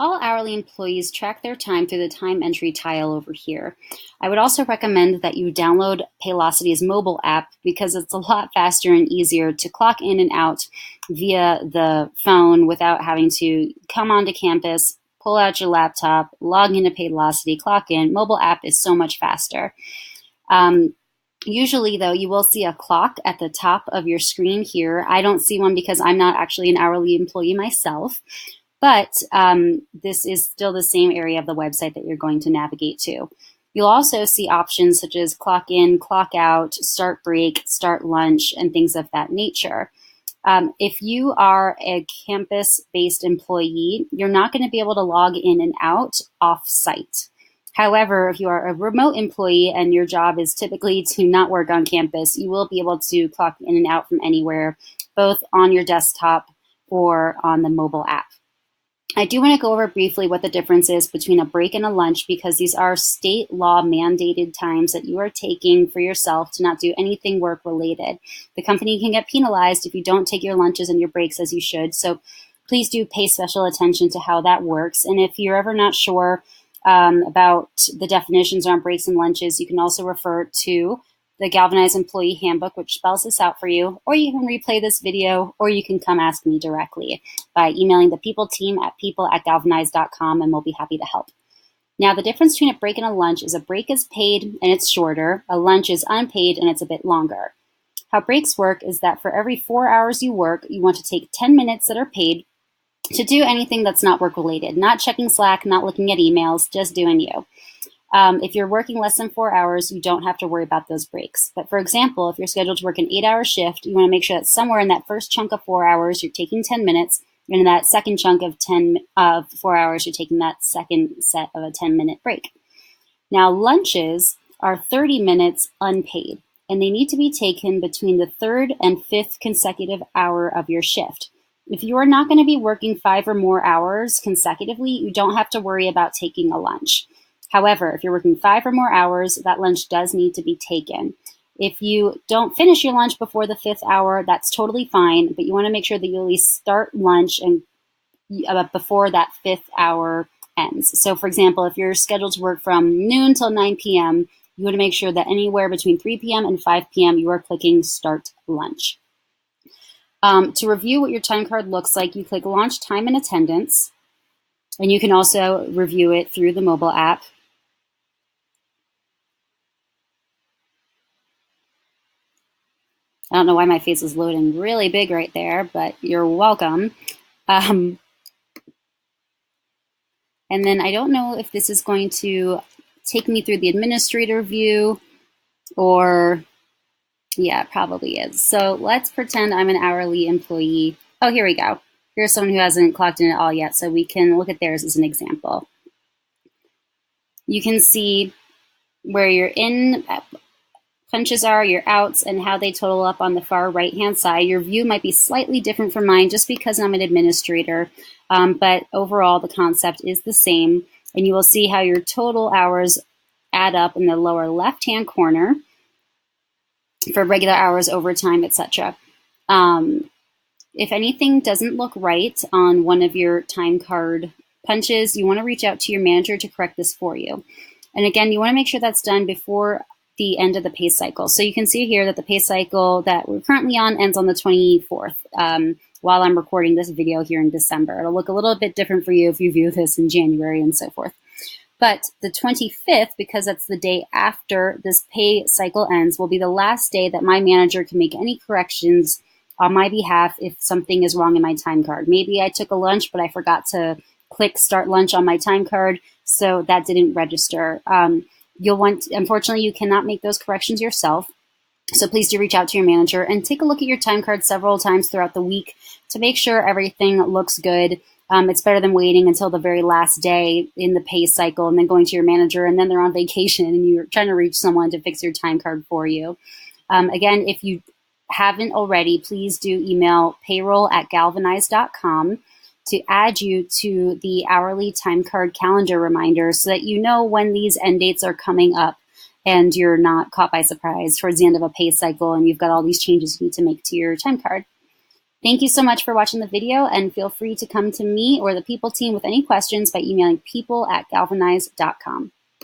All hourly employees track their time through the time entry tile over here. I would also recommend that you download Paylocity's mobile app because it's a lot faster and easier to clock in and out via the phone without having to come onto campus, pull out your laptop, log into Paylocity, clock in. Mobile app is so much faster. Usually, though, you will see a clock at the top of your screen here. I don't see one because I'm not actually an hourly employee myself. But this is still the same area of the website that you're going to navigate to. You'll also see options such as clock in, clock out, start break, start lunch, and things of that nature. If you are a campus-based employee, you're not going to be able to log in and out off-site. However, if you are a remote employee and your job is typically to not work on campus, you will be able to clock in and out from anywhere, both on your desktop or on the mobile app. I do want to go over briefly what the difference is between a break and a lunch because these are state law mandated times that you are taking for yourself to not do anything work related. The company can get penalized if you don't take your lunches and your breaks as you should. So please do pay special attention to how that works. And if you're ever not sure about the definitions around breaks and lunches, you can also refer to the Galvanize Employee Handbook, which spells this out for you, or you can replay this video, or you can come ask me directly by emailing the people team at people@galvanize.com, and we'll be happy to help. Now, the difference between a break and a lunch is a break is paid and it's shorter, a lunch is unpaid and it's a bit longer. How breaks work is that for every 4 hours you work, you want to take 10 minutes that are paid to do anything that's not work related, not checking Slack, not looking at emails, just doing you. If you're working less than 4 hours, you don't have to worry about those breaks. But for example, if you're scheduled to work an 8-hour shift, you want to make sure that somewhere in that first chunk of 4 hours, you're taking 10 minutes, and in that second chunk of 4 hours, you're taking that second set of a 10-minute break. Now, lunches are 30 minutes unpaid, and they need to be taken between the third and fifth consecutive hour of your shift. If you are not going to be working 5 or more hours consecutively, you don't have to worry about taking a lunch. However, if you're working 5 or more hours, that lunch does need to be taken. If you don't finish your lunch before the 5th hour, that's totally fine, but you want to make sure that you at least start lunch and before that 5th hour ends. So for example, if you're scheduled to work from noon till 9 p.m., you want to make sure that anywhere between 3 p.m. and 5 p.m. you are clicking start lunch. To review what your time card looks like, you click launch time and attendance, and you can also review it through the mobile app. I don't know why my face is loading really big right there, but you're welcome. And then I don't know if this is going to take me through the administrator view or, yeah, it probably is. So let's pretend I'm an hourly employee. Oh, here we go. Here's someone who hasn't clocked in at all yet, so we can look at theirs as an example. You can see where your in punches are, your outs, and how they total up on the far right-hand side. Your view might be slightly different from mine just because I'm an administrator, but overall the concept is the same, and you will see how your total hours add up in the lower left-hand corner for regular hours, overtime, etc. If anything doesn't look right on one of your time card punches, you want to reach out to your manager to correct this for you. And again, you want to make sure that's done before the end of the pay cycle. So you can see here that the pay cycle that we're currently on ends on the 24th while I'm recording this video here in December. It'll look a little bit different for you if you view this in January and so forth. But the 25th, because that's the day after this pay cycle ends, will be the last day that my manager can make any corrections on my behalf if something is wrong in my time card. Maybe I took a lunch, but I forgot to click start lunch on my time card, so that didn't register. Unfortunately, you cannot make those corrections yourself. So please do reach out to your manager and take a look at your time card several times throughout the week to make sure everything looks good. It's better than waiting until the very last day in the pay cycle and then going to your manager and then they're on vacation and you're trying to reach someone to fix your time card for you. Again, if you haven't already, please do email payroll@galvanize.com to add you to the hourly time card calendar reminder so that you know when these end dates are coming up and you're not caught by surprise towards the end of a pay cycle and you've got all these changes you need to make to your time card. Thank you so much for watching the video, and feel free to come to me or the people team with any questions by emailing people@galvanize.com.